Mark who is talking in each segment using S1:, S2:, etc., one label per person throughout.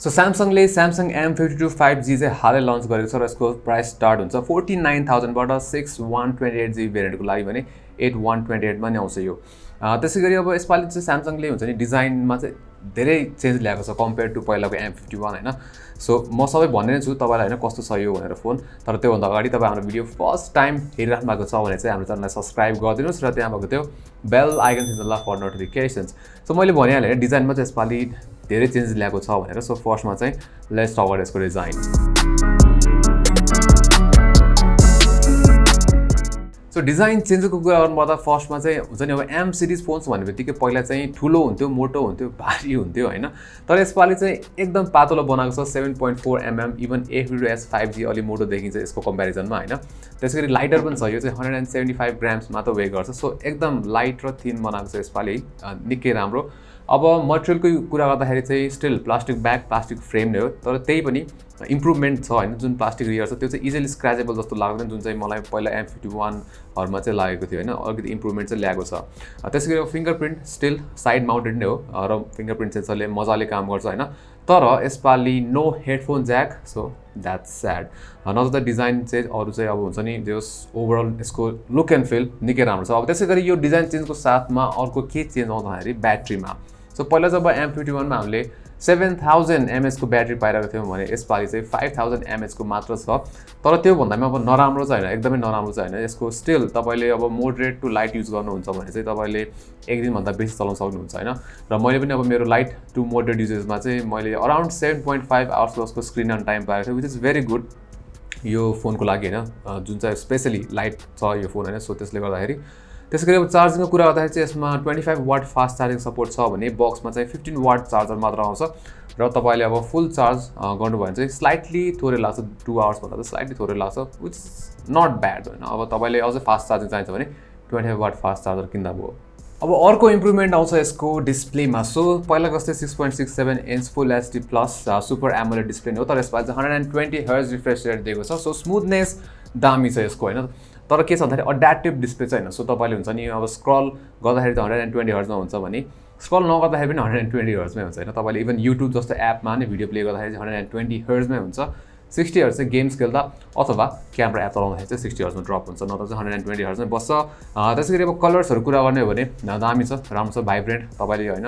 S1: So स्यामसङले Samsung M52 5G चाहिँ हालै lunch गरेको छ र यसको प्राइस स्टार्ट हुन्छ 49,000 बाट 6128GB भेरिएन्टको लागि भने 8128 मा नै आउँछ यो। त्यसै गरी अब यसपालि चाहिँ Samsungले हुन्छ नि डिजाइनमा चाहिँ धेरै चेन्ज ल्याएको छ कम्पेयर टु पहिलाको M51 हैन। सो म सबै भन्ने नै छु तपाईलाई हैन कस्तो छ यो भनेर फोन। तर त्योभन्दा अगाडि तपाईं हाम्रो भिडियो फर्स्ट टाइम हेरिराख्नु भएको छ भने चाहिँ हाम्रो च्यानललाई सब्स्क्राइब गरिदिनुस् र त्यहाँ भएको त्यो बेल आइकन थिच्नुला फर नोटिफिकेसन्स। सो मैले भनिहालेँ हैन डिजाइनमा चाहिँ यसपालि धेरै चेन्ज ल्याएको छ भनेर। सो फर्स्टमा चाहिँ लेट्स टक अबाउट यसको डिजाइन। सो डिजाइन चेन्जको कुरा गर्नुपर्दा फर्स्टमा चाहिँ हुन्छ नि अब M सिरिज फोन्स भन्ने बित्तिकै पहिला चाहिँ ठुलो हुन्थ्यो, मोटो हुन्थ्यो, भारी हुन्थ्यो हैन। तर यसपालि चाहिँ एकदम पातलो बनाएको छ 7.4 mm इभन A52s 5G अलि मोटो देखिन्छ यसको कम्प्यारिजनमा हैन। त्यसैगरी लाइटर पनि छ यो चाहिँ 175 ग्राम्स मात्र वेट गर्छ। सो एकदम लाइट र थिन बनाएको छ यसपालि निकै राम्रो। अब मटेरियलको कुरा गर्दाखेरि चाहिँ still plastic bag plastic frame नै हो तर त्यही पनि इम्प्रुभमेन्ट छ हैन। जुन प्लास्टिक रियर छ त्यो चाहिँ इजिली स्क्रैचेबल जस्तो लाग्दैन जुन चाहिँ मलाई पहिला M51 हरुमा चाहिँ लागेको थियो हैन। अलिकति इम्प्रुभमेन्ट चाहिँ ल्याएको छ। त्यसैगरी फिंगरप्रिन्ट स्टिल साइड माउन्टेड नै हो र फिंगरप्रिन्ट सेन्सरले मजाले काम गर्छ हैन। तर यसपालि no headphone jack so that's sad. नजर डिजाइन चाहिँ अरु चाहिँ अब हुन्छ नि जस ओभरअल यसको लुक एन्ड फिल निकै राम्रो छ। अब त्यसैगरी यो डिजाइन चेन्जको साथमा अर्को के चेन्ज आउँदाखेरि ब्याट्रीमा। सो पहिला जब M51 मा हामीले 7000 mAh को ब्याट्री पाइरहेको थियौं भने यसपालि चाहिँ 5000 mAh को मात्र छ। तर त्यो भन्दामा अब नराम्रो चाहिँ हैन, एकदमै नराम्रो चाहिँ हैन। यसको स्टिल तपाईले अब मोडरेट टु लाइट युज गर्नुहुन्छ भने चाहिँ तपाईले एक दिन भन्दा बेसी चलाउन सक्नुहुन्छ हैन। र मैले पनि अब मेरो लाइट टु मोडरेट युजेसमा चाहिँ मैले अराउन्ड 7.5 आवर्स को स्क्रिन अन टाइम पाएको थिएँ व्हिच इज भेरी गुड यो फोनको लागि हैन। जुन चाहिँ स्पेशली लाइट छ यो फोन हैन। सो त्यसले गर्दाखेरि त्यसैगरी अब चार्जिङको कुरा गर्दाखेरि चाहिँ यसमा 25 वाट फास्ट चार्जिङ सपोर्ट छ भने बक्समा चाहिँ 15 वाट चार्जर मात्र आउँछ र तपाईले अब फुल चार्ज गर्नु भयो भने चाहिँ स्लाइटली थोरै लाग्छ 2 आवर्स भन्दा चाहिँ स्लाइटली थोरै लाग्छ व्हिच इज नट ब्याड हैन। अब तपाईले अझै फास्ट चार्जिङ चाहिन्छ भने 25 वाट फास्ट चार्जर किन्दा भयो। अब अर्को इम्प्रुभमेन्ट आउँछ यसको डिस्प्लेमा। सो पहिला जस्तै 6.67 inch full HD plus super AMOLED display हो तर यसपालि चाहिँ 120 हर्ट्ज रिफ्रेश रेट दिएको छ। सो स्मुथनेस दामी छ यसको हैन। तर के छ भन्दाखेरि अड्याप्टिभ डिस्प्ले चाहिँ हैन। सो तपाईले हुन्छ नि अब स्क्रल गर्दाखेरि त 120 हर्ट्जमा हुन्छ भने स्क्रल नगर्दाखेरि पनि 120 हर्ट्जमै हुन्छ हैन। तपाईले इभन YouTube जस्तो एपमा नै भिडियो प्ले गर्दाखेरि चाहिँ 120 हर्ट्जमै हुन्छ। 60 हर्ट्ज चाहिँ गेम्स खेल्दा अथवा क्यामेरा एप चलाउँदाखेरि चाहिँ 60 हर्ट्जमा ड्रप हुन्छ नत्र चाहिँ 120 हर्ट्जमै बस्छ। त्यसैगरी अब कलर्सहरु कुरा गर्ने हो भने दामी छ, राम्रो छ, भाइब्रेन्ट। तपाईले हैन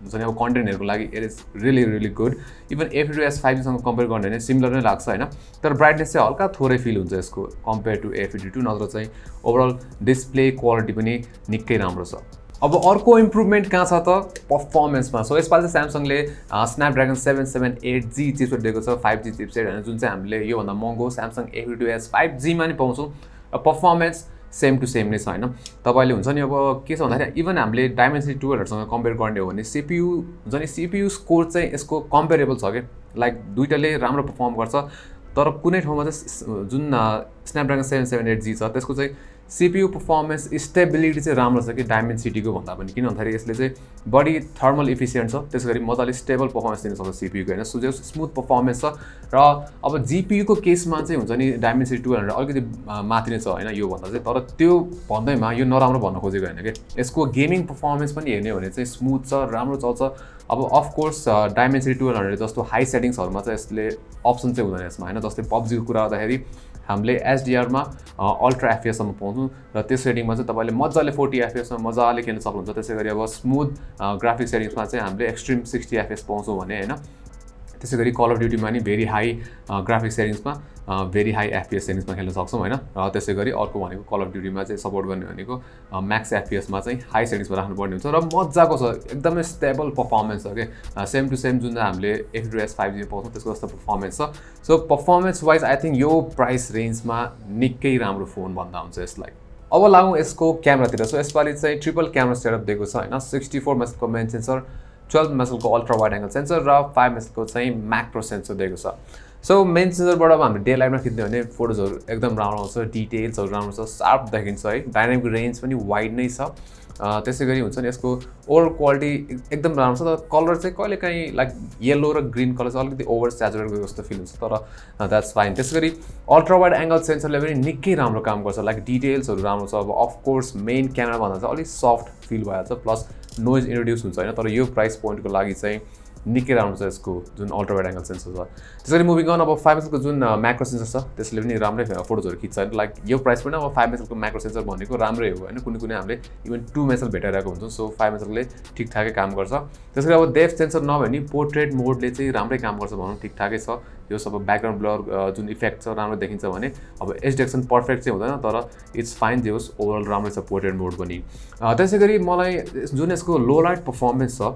S1: हुन्छ नि अब कन्टेन्टहरुको लागि it is really good. Even A52s 5G सँग कम्पेयर गर्ने भने सिमिलर नै लाग्छ हैन। तर ब्राइटनेस चाहिँ हल्का थोरै फिल हुन्छ यसको कम्पेयर टु A52 नत्र चाहिँ ओभरअल डिस्प्ले क्वालिटी पनि निकै राम्रो छ। अब अर्को इम्प्रुभमेन्ट कहाँ छ त परफर्मेन्समा। सो यसपालि चाहिँ Samsungले Snapdragon 778G चिपसेट दिएको छ 5G चिपसेट हैन जुन चाहिँ हामीले यो भन्दा महँगो Samsung A52s 5G मा नि पाउँछौँ। परफर्मेन्स सेम टु सेम नै छ हैन। तपाईले हुन्छ नि अब के छ भन्दाखेरि इभन हामीले डाइमेन्सिटी टुलहरुसँग कम्पेयर गर्ने हो भने CPU हुन्छ नि CPU स्कोर चाहिँ यसको कम्पेरेबल छ के लाइक दुईटाले राम्रो परफर्म गर्छ। तर कुनै ठाउँमा चाहिँ जुन Snapdragon 778G छ त्यसको चाहिँ CPU परफर्मेन्स स्टेबिलिटी चाहिँ राम्रो छ कि डाइमेन्सिटीको भन्दा पनि किन भन्दाखेरि यसले चाहिँ बडी थर्मल इफिसिएन्ट छ त्यसैगरी मजाले स्टेबल परफर्मेन्स दिन सक्छ CPU को हैन। सो जो स्मुथ परफर्मेन्स छ र अब GPU को केसमा चाहिँ हुन्छ नि डाइमेन्सिटी 200 अलिकति माथि नै छ हैन यो भन्दा चाहिँ। तर त्यो भन्दैमा यो नराम्रो भन्न खोजेको हैन के यसको गेमिङ परफर्मेन्स पनि हेर्ने हो भने चाहिँ स्मुथ छ, राम्रो चल्छ। अब अफ कोर्स डाइमेन्सिटी 200 जस्तो हाई सेटिङ्सहरुमा चाहिँ यसले अप्सन चाहिँ हुँदैन यसमा हैन। जस्तै PUBG को कुरा गर्दाखेरि हामीले HDR मा अल्ट्रा FPS सम्म पाउँछौं र त्यो सेटिङमा चाहिँ तपाईले मजाले 40 FPS मा मजाले खेल्न सक्नुहुन्छ। त्यसैगरी अब स्मुथ ग्राफिक सेटिङ्समा चाहिँ हामीले एक्सट्रिम 60 FPS पाउँछौं भने हैन। त्यसैगरी कल अफ ड्युटीमा नि भेरी हाई ग्राफिक सेटिङ्समा भेरी हाई FPS सेटिङ्समा खेल्न सक्छौं हैन। र त्यसैगरी अर्को भनेको कल अफ ड्युटीमा चाहिँ सपोर्ट गर्ने भनेको म्याक्स FPS मा चाहिँ हाई सेटिङ्समा राख्नुपर्ने हुन्छ र मजाको छ एकदमै स्टेबल परफर्मेन्स छ के सेम टु सेम जुन हामीले A52s 5G पाउँछौं त्यसको जस्तो परफर्मेन्स छ। So performance wise I think यो प्राइस रेन्जमा निकै राम्रो फोन भन्दा हुन्छ यसलाई। अब लागौं यसको क्यामेरातिर। सो यसपालि चाहिँ ट्रिपल क्यामेरा सेटअप दिएको छ हैन। 64 मेगापिक्सलको मेन सेन्सर, 12 मेगापिक्सलको अल्ट्रा वाइड एंगल सेन्सर र 5 मेगापिक्सलको चाहिँ म्याक्रो सेन्सर दिएको छ। सो मेन सेन्सरबाट अब हामीले डे लाइटमा खिच्ने भने फोटोजहरु एकदम राम्रो आउँछ, डिटेल्सहरु राम्रो छ, शार्प देखिन्छ है। डाइनामिक रेन्ज पनि वाइड नै छ। त्यसैगरी हुन्छ नि यसको ओभरअल क्वालिटी एकदम राम्रो छ। तर कलर चाहिँ कहिलेकाहीँ लाइक येलो र ग्रीन कलर चाहिँ अलिकति ओभर स्याचुरेट गरेको जस्तो फिल हुन्छ तर द्याट्स फाइन। त्यसैगरी अल्ट्रा वाइड एंगल सेन्सरले पनि निकै राम्रो काम गर्छ लाइक डिटेल्सहरु राम्रो छ। अब अफ कोर्स मेन क्यामेरा भन्दा चाहिँ अलि सफ्ट फिल भइहाल्छ प्लस नोइज इन्ट्रोड्युस हुन्छ हैन। तर यो प्राइस पोइन्टको लागि चाहिँ निकै राम्रो छ यसको जुन अल्ट्रा वाइड एंगल सेन्सर छ। त्यसरी मुभिङ अन अब 5 मेगापिक्सलको जुन म्याक्रो सेन्सर छ त्यसले पनि राम्रै फोटोजहरु खिच्छ हैन। लाइक यो प्राइस पनि अब 5 मेगापिक्सलको म्याक्रो सेन्सर भनेको राम्रै हो हैन। कुनै कुनै हामीले इभन 2 मेगापिक्सल भेटाइरहेको हुन्छ। सो 5 मेगापिक्सलले ठिकठाकै काम गर्छ। त्यसरी अब डेप्थ सेन्सर नभए नि पोर्ट्रेट मोडले चाहिँ राम्रै काम गर्छ भनौं, ठिकठाकै छ। यो सब ब्याकग्राउन्ड ब्लर जुन इफेक्ट छ राम्रो देखिन्छ भने अब एज डिटेक्सन पर्फेक्ट चाहिँ हुँदैन तर इट्स फाइन जे होस् ओभरअल राम्रै छ पोर्ट्रेट मोड पनि। त्यसैगरी मलाई जुन यसको लो लाइट परफर्मेन्स छ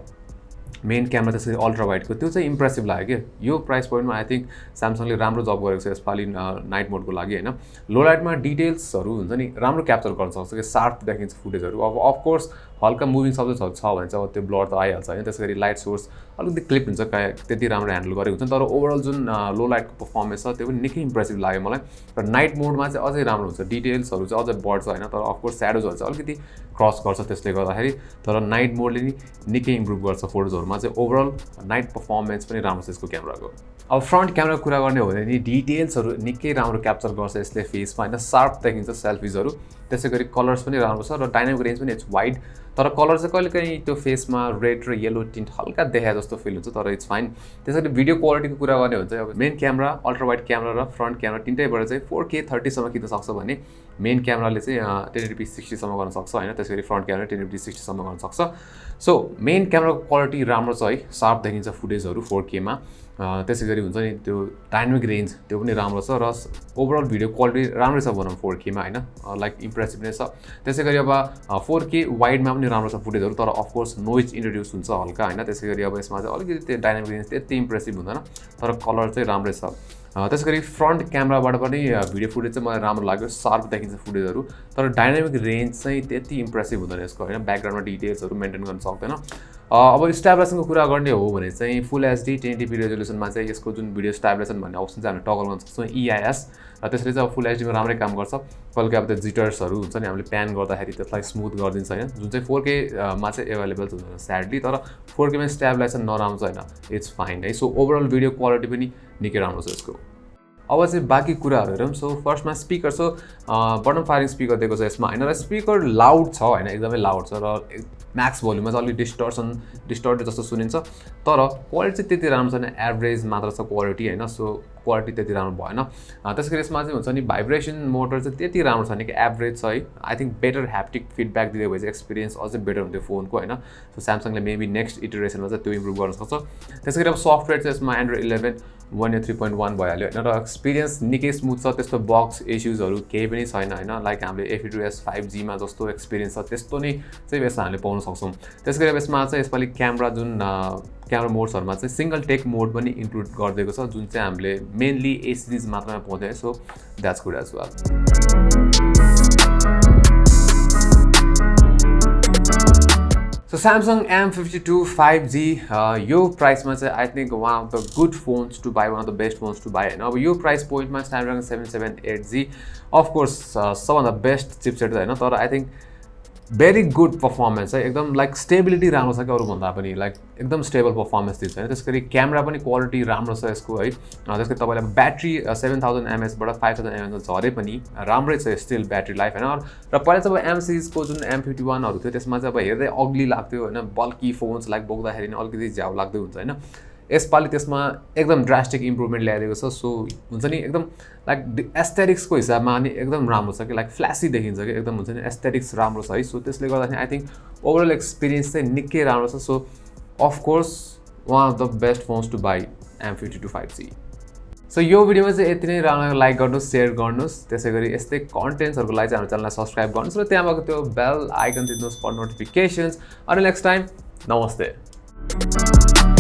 S1: मेन क्यामेरा त्यसरी अल्ट्रा वाइडको त्यो चाहिँ इम्प्रेसिभ लाग्यो के। यो प्राइस पोइन्टमा आई थिंक स्यामसङले राम्रो जब गरेको छ यसपालि नाइट मोडको लागि हैन। लो लाइटमा डिटेल्सहरु हुन्छ नि राम्रो क्याप्चर गर्न सक्छ के शार्प देखिन्छ फुटेजहरु। अब अफ कोर्स हल्का मुभिङ सब्जेक्टहरु छ भने चाहिँ अब त्यो ब्लर त आइहाल्छ हैन। त्यसैगरी लाइट सोर्स अलिकति क्लिप हुन्छ त्यति राम्रो ह्यान्डल गरेको हुन्छ तर ओभरअल जुन लो लाइटको परफर्मेन्स छ त्यो पनि निकै इम्प्रेसिभ लाग्यो मलाई। र नाइट मोडमा चाहिँ अझै राम्रो हुन्छ डिटेल्सहरु चाहिँ अझै बढ्छ हैन। तर अफ कोर्स स्याडोजहरु चाहिँ अलिकति क्रस गर्छ त्यसले गर्दाखेरि तर नाइट मोडले नि निकै इम्प्रुभ गर्छ फोटोजहरुमा चाहिँ ओभरअल नाइट परफर्मेन्स पनि राम्रो छ यसको क्यामेराको। अब फ्रन्ट क्यामेराको कुरा गर्ने हो भने नि डिटेल्सहरु निकै राम्रो क्याप्चर गर्छ यसले फेसमा हैन। शार्प देखिन्छ सेल्फिजहरु। त्यसैगरी कलर्स पनि राम्रो छ र डाइनामिक रेन्ज पनि इट्स वाइड तर कलर चाहिँ कहिलेकाहीँ त्यो फेसमा रेड र येलो टिन्ट हल्का देखा जस्तो फिल हुन्छ तर इट्स फाइन। त्यसैगरी भिडियो क्वालिटीको कुरा गर्ने हो भने चाहिँ अब main camera ultra wide camera र फ्रन्ट क्यामेरा तिनटैबाट चाहिँ 4K 30 सम्म खिच्न सक्छ भने मेन क्यामेराले चाहिँ 1080p 60 सम्म गर्न सक्छ हैन। त्यसैगरी फ्रन्ट क्यामेरा 1080p 60 सम्म गर्न सक्छ। सो मेन क्यामेराको क्वालिटी राम्रो छ है। शार्प देखिन्छ फुटेजहरु 4K मा। त्यसैगरी हुन्छ नि त्यो डाइनामिक रेन्ज त्यो पनि राम्रो छ र ओभरअल भिडियो क्वालिटी राम्रै छ भनौं 4K मा हैन। लाइक इम्प्रेसिभ नै छ। त्यसैगरी अब 4K वाइडमा पनि राम्रो छ फुटेजहरु तर अफ कोर्स नोइज इन्ट्रोड्युस हुन्छ हल्का हैन। त्यसैगरी अब यसमा चाहिँ अलिकति त्यो डाइनामिक रेन्ज त्यति इम्प्रेसिभ हुँदैन तर कलर चाहिँ राम्रै छ। त्यसैगरी फ्रन्ट क्यामेराबाट पनि भिडियो फुटेज चाहिँ मलाई राम्रो लाग्यो। शार्प देखिन्छ फुटेजहरु तर डाइनामिक रेन्ज चाहिँ त्यति इम्प्रेसिभ हुँदैन यसको हैन। ब्याकग्राउन्डमा डिटेल्सहरु मेन्टेन गर्न सक्दैन। अब स्ट्याबिलाइजेसनको कुरा गर्ने हो भने चाहिँ फुल एचडी 1080p रेजोल्युसनमा चाहिँ यसको जुन भिडियो स्ट्याबिलाइजेसन भन्ने अप्सन चाहिँ हामीले टगल गर्न सक्छौं EIS र त्यसले चाहिँ अब फुल एचडी मा राम्रै काम गर्छ। कहिले अब त्यो जिटर्सहरु हुन्छ नि हामीले प्यान गर्दाखेरि त्यसलाई स्मुथ गरिदिन्छ हैन जुन चाहिँ 4K मा चाहिँ अवेलेबल हुँदैन स्याडली तर 4K मा स्ट्याबिलाइजेसन नराम्रो छ हैन। इट्स फाइन है। सो ओभरअल भिडियो क्वालिटी पनि निकै राम्रो छ यसको। अब चाहिँ बाँकी कुराहरु हेरौँ। सो फर्स्टमा स्पिकर छ बटम फायरिङ स्पिकर दिएको छ यसमा हैन र स्पिकर लाउड छ हैन एकदमै लाउड छ र म्याक्स भोल्युममा चाहिँ अलि डिस्टर्टेड जस्तो सुनिन्छ तर क्वालिटी चाहिँ त्यति राम्रो छैन। एभरेज मात्र छ क्वालिटी हैन। सो क्वालिटी त्यति राम्रो भएन। त्यसैगरी यसमा चाहिँ हुन्छ नि भाइब्रेसन मोटर चाहिँ त्यति राम्रो छैन कि एभरेज छ है। आई थिंक बेटर ह्याप्टिक फिडब्याक दिँदै भए चाहिँ एक्सपिरियन्स अझै बेटर हुन्थ्यो फोनको हैन। सो स्यामसङले मेबी नेक्स्ट इटरेसनमा चाहिँ त्यो इम्प्रुभ गर्न सक्छ। त्यसैगरी अब सफ्टवेयर चाहिँ यसमा एन्ड्रोइड 11 1.3.1 भइहाल्यो हैन र एक्सपिरियन्स निकै स्मुथ छ। त्यस्तो बक्स इश्युजहरु केही पनि छैन हैन। लाइक हामीले A52s 5G मा जस्तो एक्सपिरियन्स छ त्यस्तो नै चाहिँ यसमा हामीले पाउन सक्छौं। त्यसैगरी अब यसमा चाहिँ यसपालि क्यामेरा जुन क्यामेरा मोड्सहरुमा चाहिँ सिंगल टेक मोड पनि इन्क्लुड गरिदिएको छ जुन चाहिँ हामीले मेनली A सिरिज मात्रमा पाउँदै। So that's good as well. So Samsung M52 5G यो प्राइसमा चाहिँ I think one of the good phones to buy, one of the best phones to buy हैन। अब यो प्राइस पोइन्टमा Snapdragon 778G अफ कोर्स सबभन्दा बेस्ट चिपसेट हैन तर I think very good performance है। एकदम लाइक स्टेबिलिटी राम्रो छ कि अरु भन्दा पनि लाइक एकदम स्टेबल परफर्मेन्स दिन्छ हैन। त्यसैगरी क्यामेरा पनि क्वालिटी राम्रो छ यसको है। त्यसैगरी तपाईलाई ब्याट्री 7000 mAh बाट 5000 mAh झरे पनि राम्रै छ स्टिल ब्याट्री लाइफ हैन। र पहिला चाहिँ अब M सिरिजको जुन M51 हरु थियो त्यसमा चाहिँ अब हेर्दै अग्ली लाग्थ्यो हैन। बल्की फोन्स लाइक बोक्दाखेरि नि अलिकति झ्याउ लाग्दै हुन्छ हैन। यसपालि त्यसमा एकदम ड्रास्टिक इम्प्रुभमेन्ट ल्याइदिएको छ। सो हुन्छ नि एकदम लाइक एस्थेटिक्सको हिसाबमा नि एकदम राम्रो छ कि लाइक फ्ल्यासी देखिन्छ कि एकदम हुन्छ नि एस्थेटिक्स राम्रो छ है। सो त्यसले गर्दाखेरि आई थिंक ओभरअल एक्सपिरियन्स चाहिँ निकै राम्रो छ। So of course one of the best phones to buy M52 5G। सो यो भिडियोमा चाहिँ यति नै राम्रो लाइक गर्नुस् शेयर गर्नुस्। त्यसैगरी यस्तै कन्टेन्ट्सहरुको लागि चाहिँ हाम्रो च्यानललाई सब्स्क्राइब गर्नुस् र त्यहाँ भएको त्यो बेल आइकन थिच्नुस् फर नोटिफिकेशन्स। अनि नेक्स्ट टाइम नमस्ते।